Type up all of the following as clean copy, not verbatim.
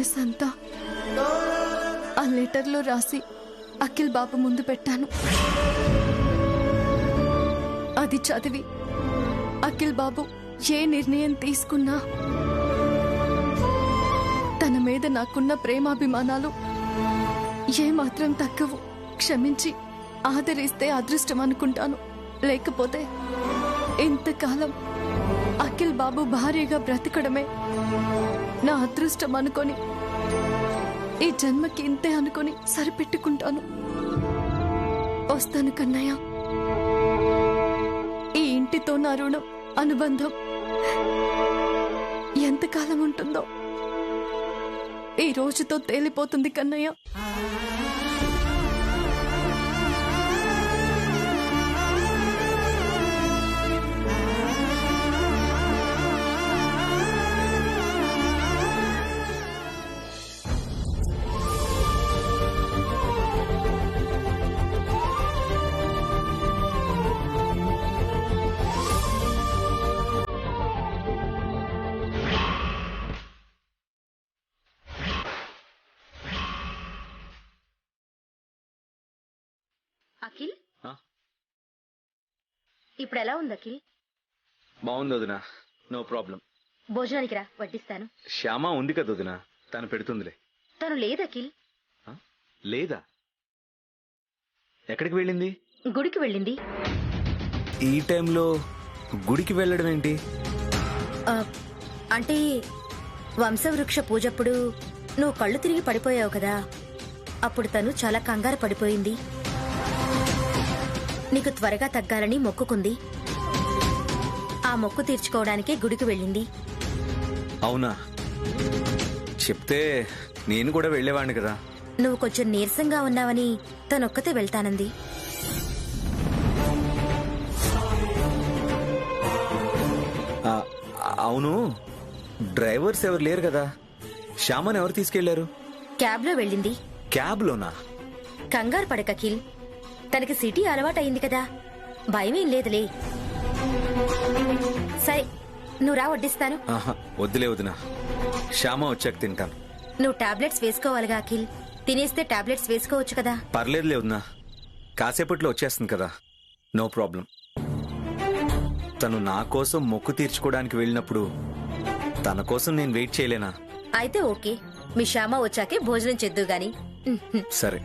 మనసంతా ఆ లెటర్లో రాసి అఖిల్ బాబు ముందు పెట్టాను. అది చదివి అఖిల్ బాబు ఏ నిర్ణయం తీసుకున్నా తన మీద నాకున్న ప్రేమాభిమానాలు ఏమాత్రం తగ్గవు. క్షమించి ఆదరిస్తే అదృష్టం అనుకుంటాను. లేకపోతే ఇంతకాలం అఖిల్ బాబు భార్యగా బ్రతకడమే నా అదృష్టం అనుకొని ఈ జన్మకి ఇంతే అనుకొని సరిపెట్టుకుంటాను. వస్తాను కన్నయ్య. ఈ ఇంటితో నా రుణం, అనుబంధం ఎంతకాలం ఉంటుందో ఈ రోజుతో తేలిపోతుంది కన్నయ్య. అఖిల్, ఇప్పుడు ఎలా ఉంది అఖిల్? బాగుంది వదినా, నో ప్రాబ్లం. భోజనానికి రా, వడ్డిస్తాను. శ్యామ ఉంది కదా వదినా, తను పెడుతుందిలే. తను లేదు అఖిల్. లేదా? ఎక్కడికి వెళ్ళింది? గుడికి వెళ్ళింది. ఈ టైంలో గుడికి వెళ్ళడం ఏంటి? అంటే వంశవృక్ష పూజప్పుడు నువ్వు కళ్ళు తిరిగి పడిపోయావు కదా, అప్పుడు తను చాలా కంగారు పడిపోయింది. నీకు త్వరగా తగ్గాలని మొక్కుకుంది. ఆ మొక్కు తీర్చుకోవడానికి గుడికి వెళ్ళింది. అవునా? చెప్తే నేను కూడా వెళ్ళేవాడిని కదా. నువ్వు కొంచెం నీరసంగా ఉన్నావని తనొక్కతే వెళ్తానంది. అవును, డ్రైవర్స్ ఎవరు లేరు కదా, శ్యామని ఎవరు తీసుకెళ్లారు? క్యాబ్ లో వెళ్ళింది. క్యాబ్ లోనా? కంగారు పడక అఖిల్, తనకి సిటీ అలవాటయింది కదా, భయమేం లేదులే. సరే, నువ్వు రా, వడ్డిస్తాను. వద్దులే వదినా, శ్యామ వచ్చాక తింటాను. నువ్వు టాబ్లెట్స్ వేసుకోవాలిగా అఖిల్, తినేస్తే టాబ్లెట్స్ వేసుకోవచ్చు కదా. పర్లేదులే వదినా, కాసేపట్లో వచ్చేస్తుంది కదా, నో ప్రాబ్లం. తను నా కోసం మొక్కు తీర్చుకోవడానికి వెళ్ళినప్పుడు తన కోసం నేను వెయిట్ చేయలేనా? అయితే ఓకే, మీ శ్యామ వచ్చాకే భోజనం చేద్దు గాని. సరే.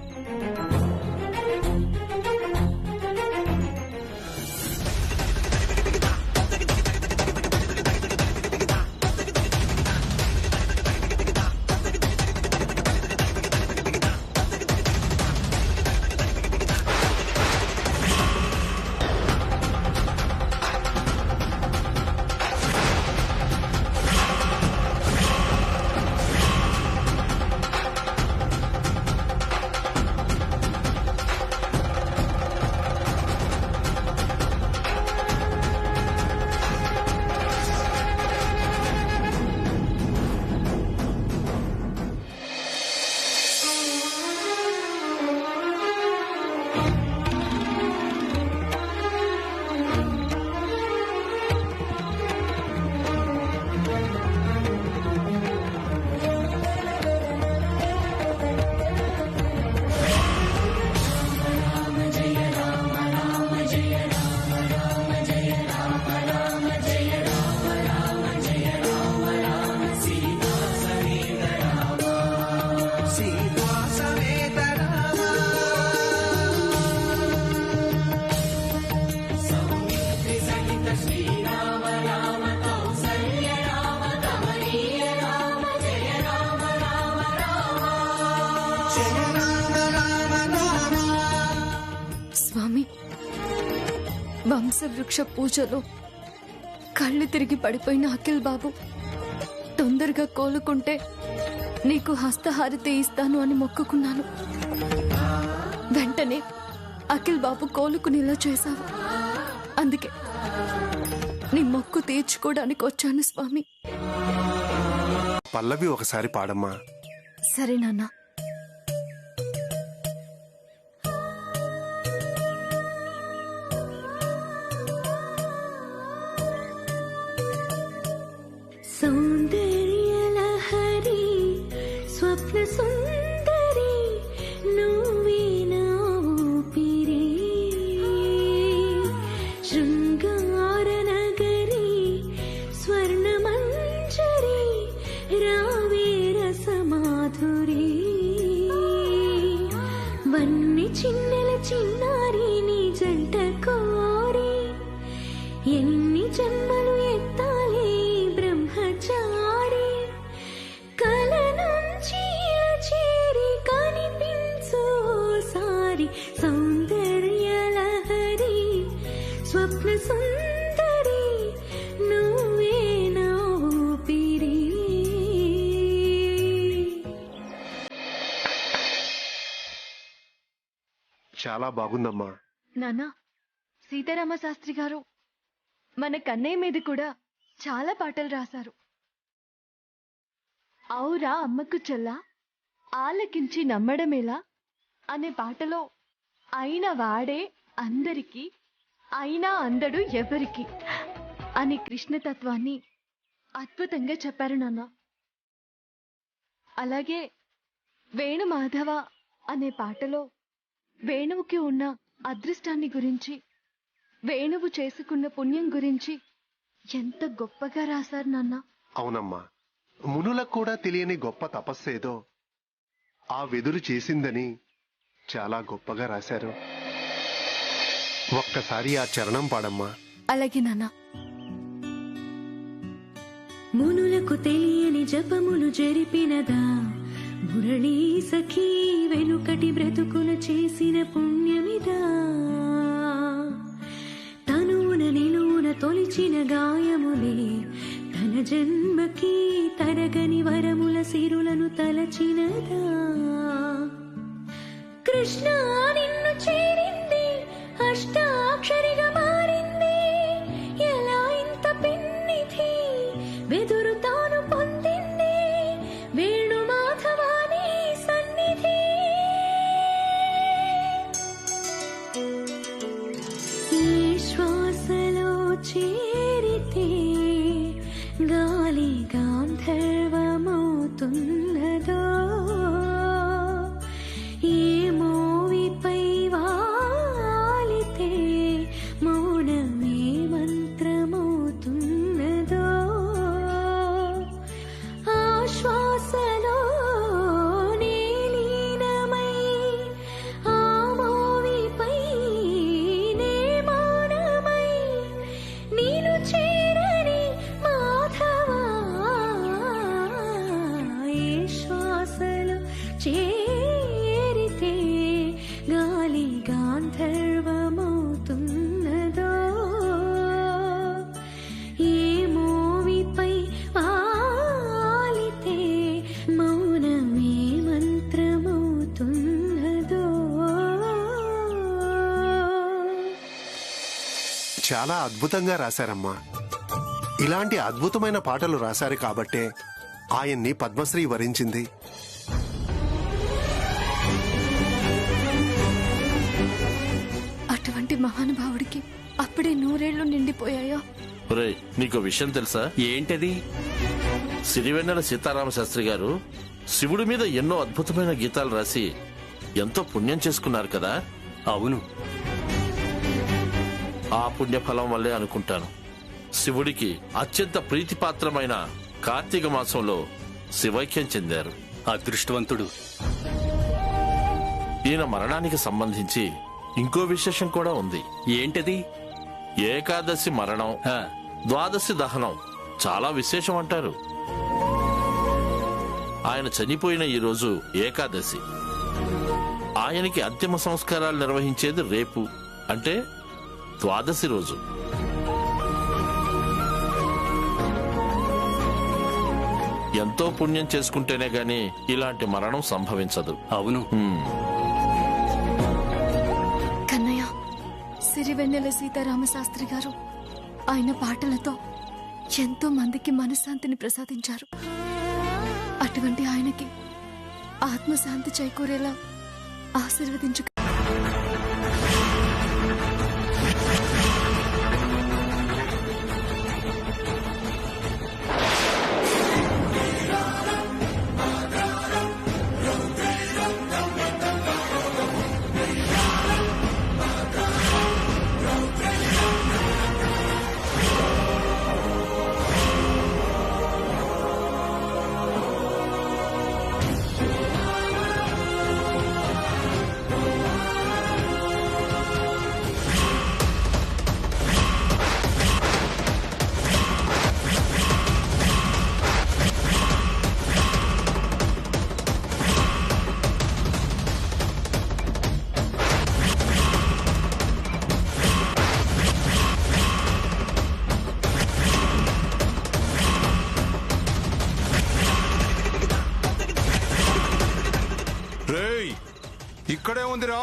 స్వామి, వంశవృక్ష పూజలో కళ్ళు తిరిగి పడిపోయిన అఖిల్ బాబు తొందరగా కోలుకుంటే నీకు హస్తహారతి ఇస్తాను అని మొక్కుకున్నాను. వెంటనే అఖిల్ బాబు కోలుకునేలా చేశావు. అందుకే నీ మొక్కు తీర్చుకోవడానికి వచ్చాను స్వామి. పల్లవి ఒకసారి పాడమ్మా. సరే నాన్న. సౌందర్యలహరి స్వప్న సుందరి నువ్వే నా ఊపిరి. చాలా బాగుందమ్మా. నాన్న, సీతారామ శాస్త్రి గారు మన కన్నయ్య మీద కూడా చాలా పాటలు రాశారు. ఔరా అమ్మకు చెల్ల ఆలకించి నమ్మడమేలా అనే పాటలో అయిన వాడే అందరికీ అయినా అందడు ఎవరికి అనే కృష్ణతత్వాన్ని అద్భుతంగా చెప్పారు నాన్న. అలాగే వేణుమాధవ అనే పాటలో వేణువుకి ఉన్న అదృష్టాన్ని గురించి, వేణువు చేసుకున్న పుణ్యం గురించి ఎంత గొప్పగా రాశారు నాన్న. అవునమ్మా, మునులకు కూడా తెలియని గొప్ప తపస్సేదో ఆ వెదురు చేసిందని చాలా గొప్పగా రాశారు. ఒక్కసారి ఆ చరణం పాడమ్మా. అలాగే నాన్న. మునులకు తెలియని జపములు జరిపినదా మురళీ సఖీ వెనుకటి బ్రతుకులు చేసిన పుణ్యమిదా. తనువున నిలువున తొలిచిన గాయములే తన జన్మకి తరగని వరముల సిరులను తలచినదా. కృష్ణ నిన్ను చేరింది అష్టాక్షరిగా మారింది. ఎలా ఇంత పెన్నిధి వెదురు తాను పొందింది వేణుమాధవాని సన్నిధి. ఈ శ్వాసలో చేరితే గాలి గాంధర్వమవుతున్నదో. ఏ మోవిపై వాలితే మౌనమే మంత్రమవుతున్నదో. ఆ శ్వాసలో లీనమై ఆ మోవిపై నే మౌనమై నీను చేరని మాధవా. ఏ శ్వాసలో చేరితే గాలి గాంధర్వమవుతున్నదో. ఏ మోవిపై వాలితే మౌనమే మంత్రమవుతున్నదో. చాలా అద్భుతంగా రాశారమ్మా. ఇలాంటి అద్భుతమైన పాటలు రాశారు కాబట్టే ఆయన్ని పద్మశ్రీ వరించింది. అటువంటి మహానుభావుడికి అప్పుడే 100 ఏళ్లు నిండిపోయాయా? ఒరేయ్, నీకో విషయం తెలుసా? ఏంటది? సిరివెన్నెల సీతారామ శాస్త్రి గారు శివుడి మీద ఎన్నో అద్భుతమైన గీతాలు రాసి ఎంతో పుణ్యం చేసుకున్నారు కదా. అవును, ఆ పుణ్యఫలం వల్లే అనుకుంటాను శివుడికి అత్యంత ప్రీతిపాత్రమైన కార్తీక మాసంలో శివైక్యం చెందారు. అదృష్టవంతుడు. ఈయన మరణానికి సంబంధించి ఇంకో విశేషం కూడా ఉంది. ఏంటది? ఏకాదశి మరణం, ద్వాదశి దహనం చాలా విశేషం అంటారు. ఆయన చనిపోయిన ఈ రోజు ఏకాదశి. ఆయనకి అంతిమ సంస్కారాలు నిర్వహించేది రేపు, అంటే ద్వాదశి రోజు. ఎంతో పుణ్యం చేసుకుంటేనే గాని ఇలాంటి మరణం సంభవించదు. అవును. కన్నయ్య, సిరివెన్నెల సీతారామ శాస్త్రి గారు ఆయన పాటలతో ఎంతో మందికి మనశ్శాంతిని ప్రసాదించారు. అటువంటి ఆయనకి ఆత్మశాంతి చేకూరేలా ఆశీర్వదించు. రేయ్ ఇక్కడే ఉందిరా.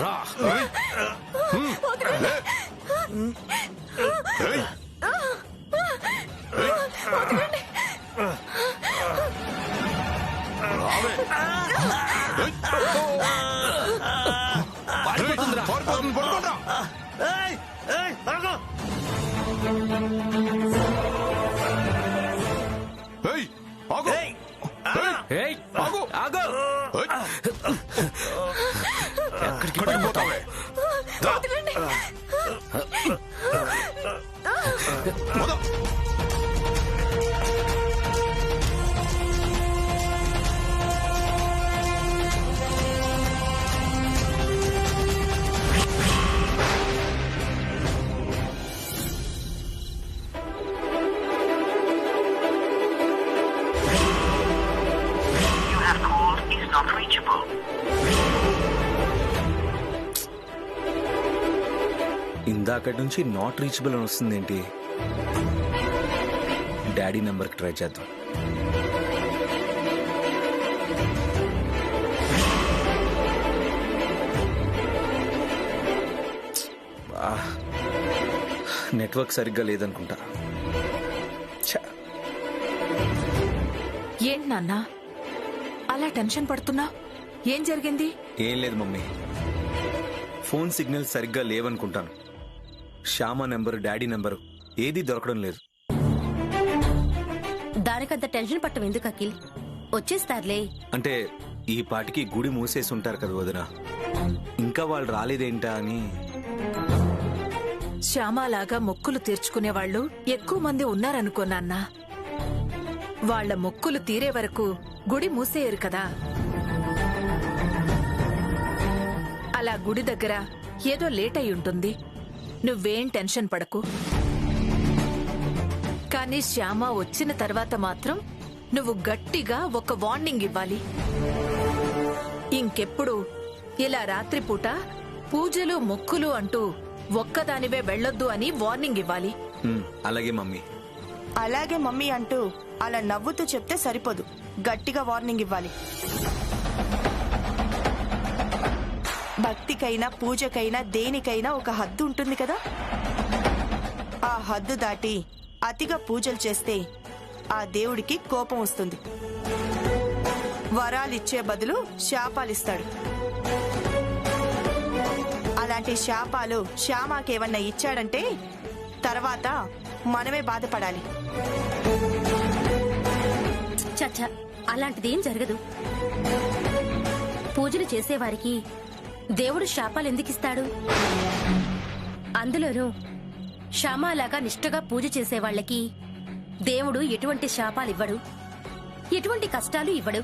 రా. ఎక్కడికి పోతావే? ఇందాకటి నుంచి నాట్ రీచబుల్ అని వస్తుంది ఏంటి? డాడీ నెంబర్కి ట్రై చేద్దాం. నెట్వర్క్ సరిగ్గా లేదనుకుంటా. ఏంటి నాన్న అలా టెన్షన్ పడుతున్నా? ఏం జరిగింది? ఏం లేదు మమ్మీ, ఫోన్ సిగ్నల్ సరిగ్గా లేవనుకుంటాను. శ్యామ నెంబరు, డాడీ నెంబరు ఏదీ దొరకడం లేదు. దానికంత టెన్షన్ పట్టం ఎందుకు అఖిల్? వచ్చేస్తారులే. అంటే ఈ పాటికి గుడి మూసేసి ఉంటారు కదా వదిన, ఇంకా వాళ్ళు రాలేదేంటా అని. శ్యామలాగా మొక్కులు తీర్చుకునే వాళ్ళు ఎక్కువ మంది ఉన్నారనుకోనాన్నా. వాళ్ల మొక్కులు తీరే వరకు గుడి మూసేయరు కదా. అలా గుడి దగ్గర ఏదో లేట్ అయి ఉంటుంది. నువ్వేం టెన్షన్ పడకు. కానీ శ్యామ వచ్చిన తర్వాత మాత్రం నువ్వు గట్టిగా ఒక వార్నింగ్ ఇవ్వాలి. ఇంకెప్పుడు ఇలా రాత్రిపూట పూజలు మొక్కులు అంటూ ఒక్కదానివే వెళ్ళొద్దు అని వార్నింగ్ ఇవ్వాలి. అలాగే మమ్మీ. అలాగే మమ్మీ అంటూ అలా నవ్వుతూ చెప్తే సరిపోదు, గట్టిగా వార్నింగ్ ఇవ్వాలి. భక్తికైనా పూజకైనా దేనికైనా ఒక హద్దు ఉంటుంది కదా. ఆ హద్దు దాటి అతిగా పూజలు చేస్తే ఆ దేవుడికి కోపం వస్తుంది. వరాలిచ్చే బదులు శాపాలిస్తాడు. అలాంటి శాపాలు శ్యామాకేమన్నా ఇచ్చాడంటే తర్వాత మనమే బాధపడాలి. చచ్చా, అలాంటిదేం జరగదు. పూజలు చేసేవారికి దేవుడు శాపాలు ఎందుకిస్తాడు? అందులోనూ శ్యామలాగా నిష్ఠగా పూజ చేసేవాళ్లకి దేవుడు ఎటువంటి శాపాలు ఇవ్వడు, ఎటువంటి కష్టాలు ఇవ్వడు.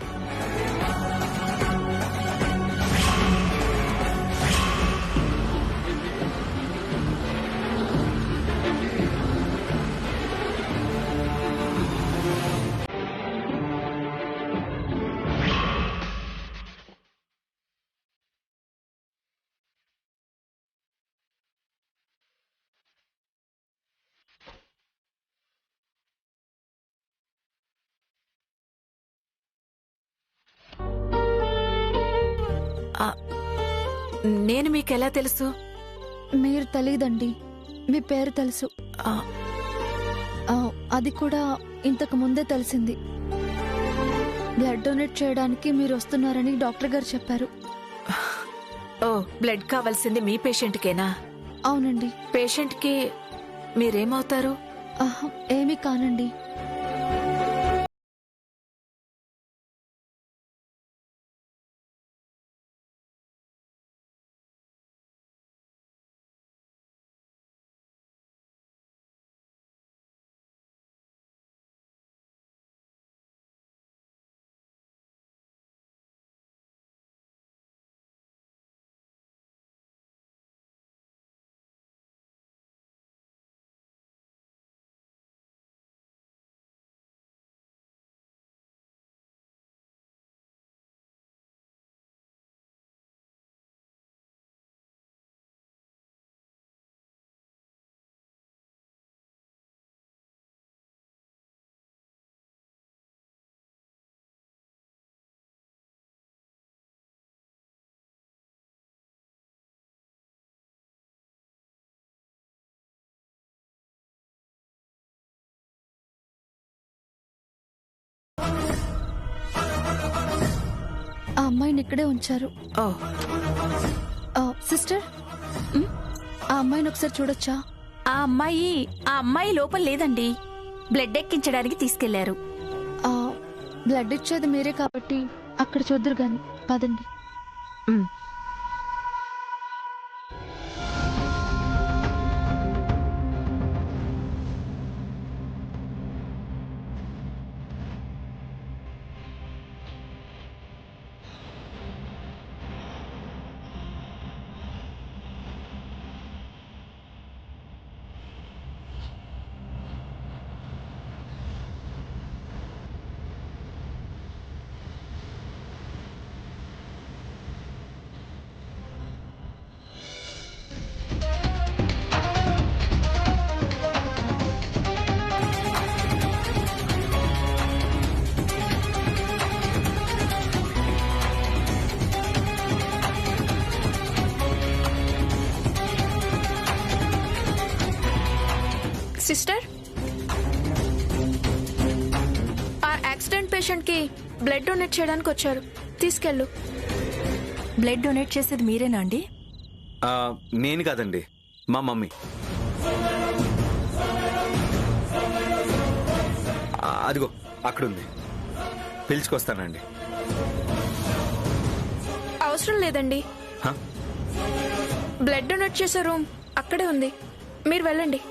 నేను మీకెలా తెలుసు? మీరు తెలీదండి, మీ పేరు తెలుసు. అది కూడా ఇంతకు ముందే తెలిసింది. బ్లడ్ డొనేట్ చేయడానికి మీరు వస్తున్నారని డాక్టర్ గారు చెప్పారు. ఓ, బ్లడ్ కావాల్సింది మీ పేషెంట్కేనా? అవునండి. పేషెంట్కి మీరేమవుతారు? ఏమీ కానండి. అమ్మాయిని ఇక్కడే ఉంచారు. ఓ సిస్టర్, ఆ అమ్మాయిని ఒకసారి చూడొచ్చా? ఆ అమ్మాయి లోపల లేదండి. బ్లడ్ ఎక్కించడానికి తీసుకెళ్లారు. బ్లడ్ ఇచ్చేది మీరే కాబట్టి అక్కడ చూద్దరు గాని పదండి. సిస్టర్, ఆ యాక్సిడెంట్ పేషెంట్ కి బ్లడ్ డొనేట్ చేయడానికి వచ్చారు. తీసుకెళ్ళు. బ్లడ్ డొనేట్ చేసేది మీరేనా అండి? నేను కాదండి, మా మమ్మీ. అదిగో అక్కడుంది, పిలుచుకొస్తానండి. అవసరం లేదండి, హ? బ్లడ్ డొనేట్ చేసే రూమ్ అక్కడే ఉంది. మీరు వెళ్ళండి.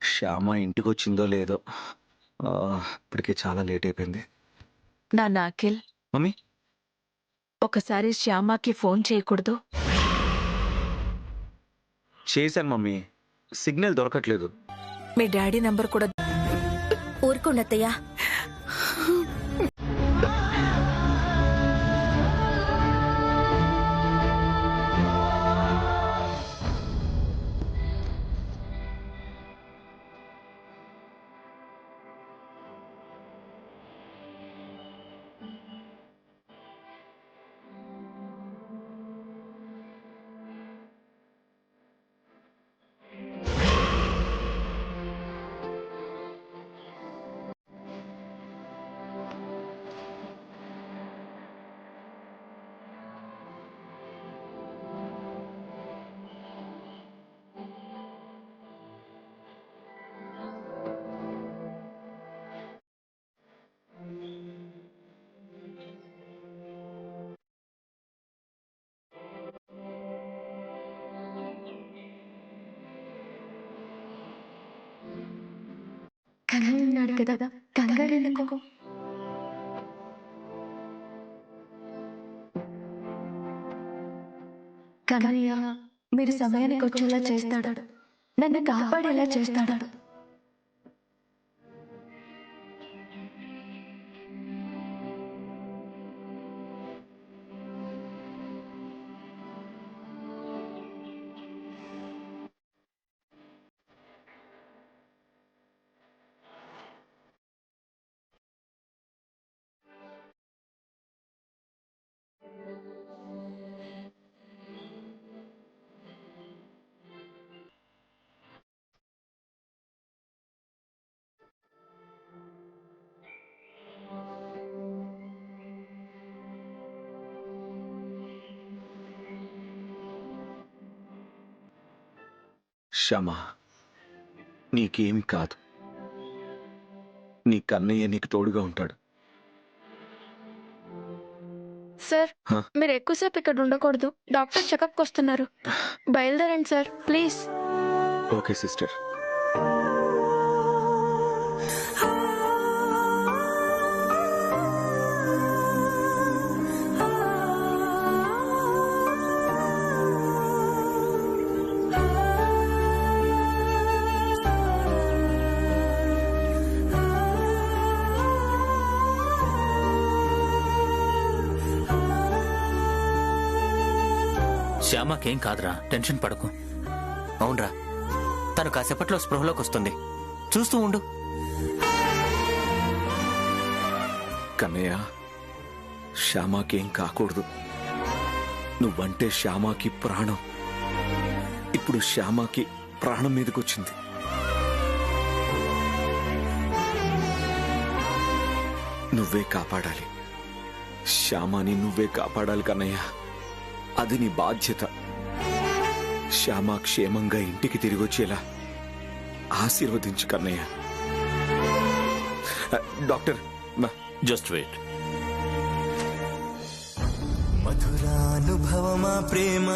శ్యామ ఇంటికి వచ్చిందో లేదో, ఇప్పటికే చాలా లేట్ అయిపోయింది. నాన్న అఖిల్, మమ్మీ, ఒకసారి శ్యామకి ఫోన్ చేయకూడదు? చేశాను మమ్మీ, సిగ్నల్ దొరకట్లేదు. మీ డాడీ నంబర్ కూడా. ఊరుకోండి అత్తయ్య. కన్నయ్య ఉన్నాడు కదా, కంగారు ఎందుకు? కన్నయ్య మీరు సమయానికి వచ్చేలా చేస్తాడు, నన్ను కాపాడేలా చేస్తాడు. శ్యామ, నీకేమి కాదు. నీ కన్నయ్య నీకు తోడుగా ఉంటాడు. సార్, హ? మీరు ఎక్కువసేపు ఇక్కడ ఉండకూడదు. డాక్టర్ చెకప్కి వస్తున్నారు. బయలుదేరండి సార్, ప్లీజ్. Okay sister. శ్యామకేం కాదురా, టెన్షన్ పడకు. అవునరా, తను కాసేపట్లో స్పృహలోకి వస్తుంది. చూస్తూ ఉండు. కన్నయ్య, శ్యామకేం కాకూడదు. నువ్వంటే శ్యామకి ప్రాణం. ఇప్పుడు శ్యామకి ప్రాణం మీదకొచ్చింది. నువ్వే కాపాడాలి. శ్యామని నువ్వే కాపాడాలి కన్నయ్య. అది నీ బాధ్యత. శ్యామ క్షేమంగా ఇంటికి తిరిగొచ్చేలా ఆశీర్వదించు కన్నయ్య. Doctor, just wait. మధురానుభవమా ప్రేమ,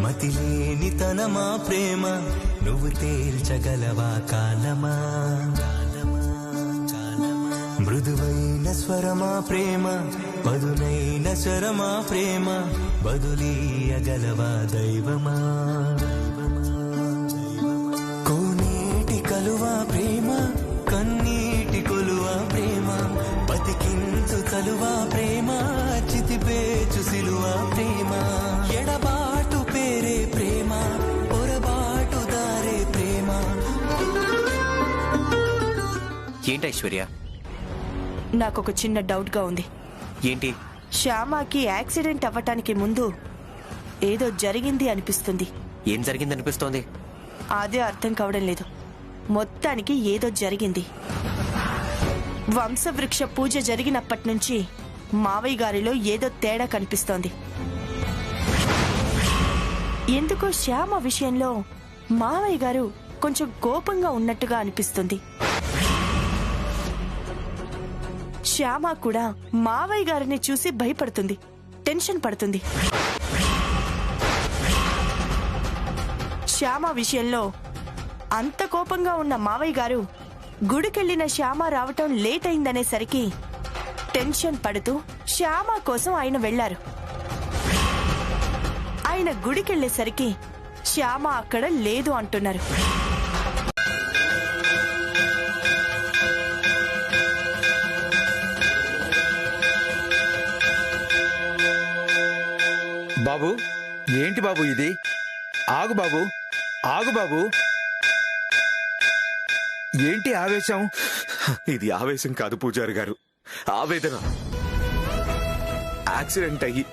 మతిలేని తనమా ప్రేమ, నువ్వు తేల్చగలవా కాలమా? మృదువైన స్వరమా ప్రేమ, పదునైన స్వరమా ప్రేమ, బదులీయగలవా దైవమా? కోనేటి కలువా ప్రేమ, కన్నీటి కొలువా ప్రేమ, బతికించు తలువా ప్రేమ, చితిపేచు సిలువా ప్రేమ, ఎడబాటు పేరే ప్రేమ, పొరబాటు దారే ప్రేమ. ఏంటి ఐశ్వర్య? నాకొక చిన్న డౌట్ గా ఉంది. ఏంటి? శ్యామకి యాక్సిడెంట్ అవ్వటానికి ముందు ఏదో జరిగింది అనిపిస్తుంది. ఏం జరిగిందనిపిస్తోంది? అదే అర్థం కావడం లేదు. మొత్తానికి ఏదో జరిగింది. వంశవృక్ష పూజ జరిగినప్పటి నుంచి మావయ్య గారిలో ఏదో తేడా కనిపిస్తోంది. ఎందుకో శ్యామ విషయంలో మావయ్య గారు కొంచెం కోపంగా ఉన్నట్టుగా అనిపిస్తుంది. శ్యామ కూడా మావయ్య గారిని చూసి భయపడుతుంది, టెన్షన్ పడుతుంది. శ్యామ విషయంలో అంత కోపంగా ఉన్న మావయ్య గారు గుడికెళ్లిన శ్యామ రావటం లేట్ అయిందనేసరికి టెన్షన్ పడుతూ శ్యామ కోసం ఆయన వెళ్లారు. ఆయన గుడికెళ్లేసరికి శ్యామ అక్కడ లేదు అంటున్నారు. బాబు, ఏంటి బాబు ఇది? ఆగు బాబు, ఆగు బాబు. ఏంటి ఆవేశం? ఇది ఆవేశం కాదు పూజారి గారు, ఆవేదన. యాక్సిడెంట్ అయ్యి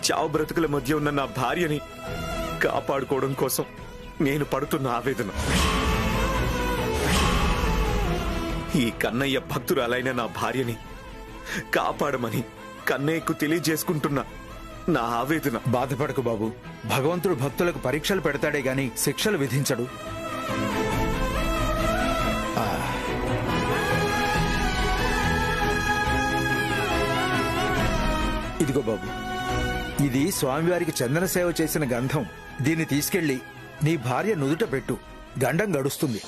చావు బ్రతుకుల మధ్య ఉన్న నా భార్యని కాపాడుకోవడం కోసం నేను పడుతున్న ఆవేదన. ఈ కన్నయ్య భక్తురాలైన నా భార్యని కాపాడమని కన్నయ్యకు తెలియజేసుకుంటున్నా నా ఆవేదన. బాధపడకు బాబు, భగవంతుడు భక్తులకు పరీక్షలు పెడతాడే గాని శిక్షలు విధించడు. ఇదిగో బాబు, ఇది స్వామివారికి చందన సేవ చేసిన గంధం. దీన్ని తీసుకెళ్లి నీ భార్య నుదుట పెట్టు, గండం గడుస్తుంది.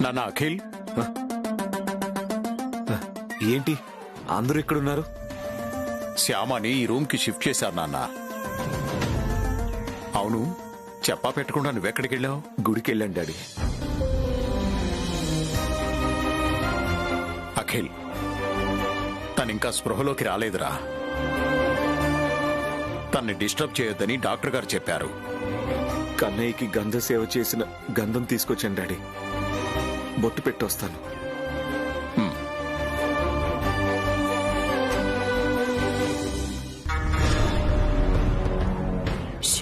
నాన్న అఖిల్, ఏంటి అందరూ ఇక్కడున్నారు? శ్యామని ఈ రూమ్ కి షిఫ్ట్ చేశారు నాన్న. అవును, చెప్పా పెట్టకుండా నువ్వెక్కడికి వెళ్ళావు? గుడికి వెళ్ళాను డాడీ. అఖిల్, తనింకా స్పృహలోకి రాలేదురా. తన్ని డిస్టర్బ్ చేయొద్దని డాక్టర్ గారు చెప్పారు. కన్నయ్యకి గంధ సేవ చేసిన గంధం తీసుకొచ్చాను డాడీ. బొట్టు పెట్టొస్తాను.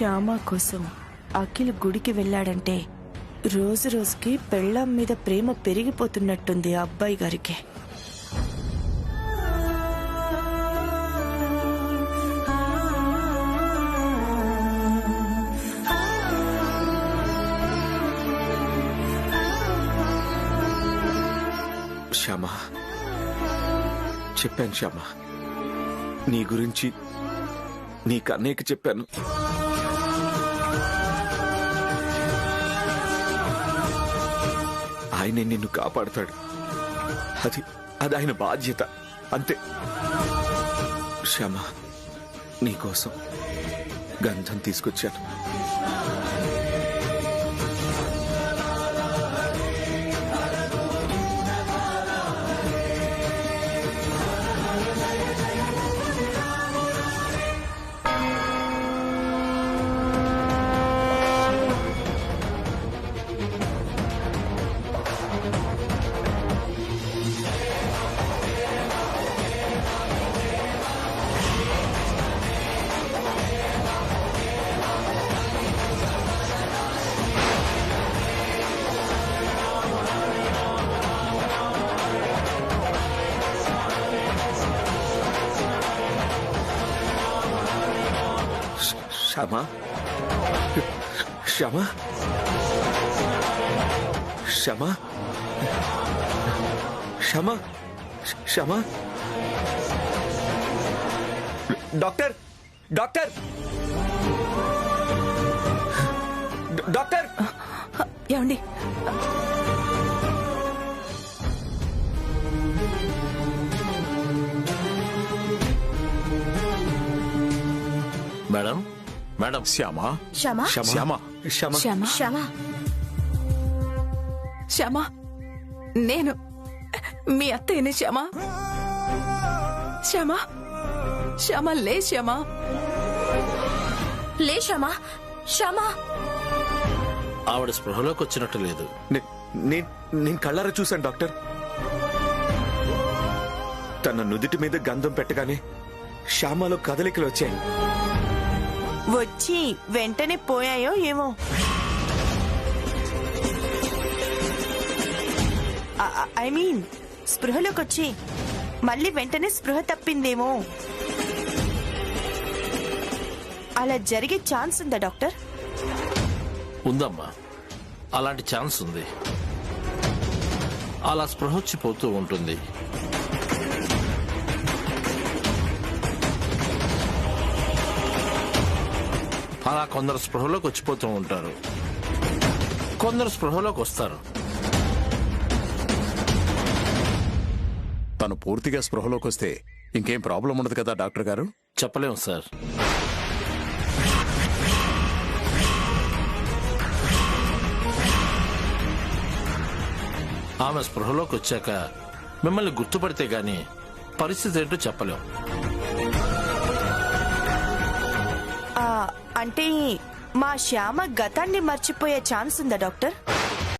శ్యామ కోసం అఖిల్ గుడికి వెళ్ళాడంటే రోజు రోజుకి పెళ్ళాం మీద ప్రేమ పెరిగిపోతున్నట్టుంది ఆ అబ్బాయి గారికి. శ్యామ, చెప్పాను శ్యామ, నీ గురించి నీ కన్నయ్యకి చెప్పాను. ఆయనే నిన్ను కాపాడతాడు. అది ఆయన బాధ్యత అంతే. శ్యామ, నీకోసం గంధం తీసుకొచ్చాను. Shyama, Shyama, Shyama, Shyama, Shyama. Doctor, doctor, doctor. ఏమండి? Madam, madam. శ్యామా, శ్యామా, శ్యామా, శ్యామ, శ్యామ శ్యామా, శ్యామ, నేను మీ అత్తయ్యని. శ్యామ, శ్యామ, శ్యామ, లే శ్యామ, లే శ్యామా, శ్యామా. ఆవిడ స్పృహలోకి వచ్చినట్టు లేదు. నేను కళ్ళారా చూశాను డాక్టర్. తన నుదిటి మీద గంధం పెట్టగానే శ్యామలో కదలికలు వచ్చాయి. వచ్చి వెంటనే పోయాయో ఏమో. ఐ మీన్ స్పృహలోకి వచ్చి మళ్ళీ వెంటనే స్పృహ తప్పిందేమో. అలా జరిగే ఛాన్స్ ఉందా డాక్టర్? ఉందమ్మా, అలాంటి ఛాన్స్ ఉంది. అలా స్పృహ వచ్చిపోతూ ఉంటుంది. అలా కొందరు స్పృహలోకి వచ్చిపోతూ ఉంటారు, కొందరు స్పృహలోకి వస్తారు. తను పూర్తిగా స్పృహలోకి వస్తే ఇంకేం ప్రాబ్లం ఉండదు కదా డాక్టర్ గారు? చెప్పలేము సార్. ఆమె స్పృహలోకి వచ్చాక మిమ్మల్ని గుర్తుపడితే గాని పరిస్థితి ఏంటో చెప్పలేం. అంటే మా శ్యామ గతాన్ని మర్చిపోయే ఛాన్స్ ఉందా డాక్టర్?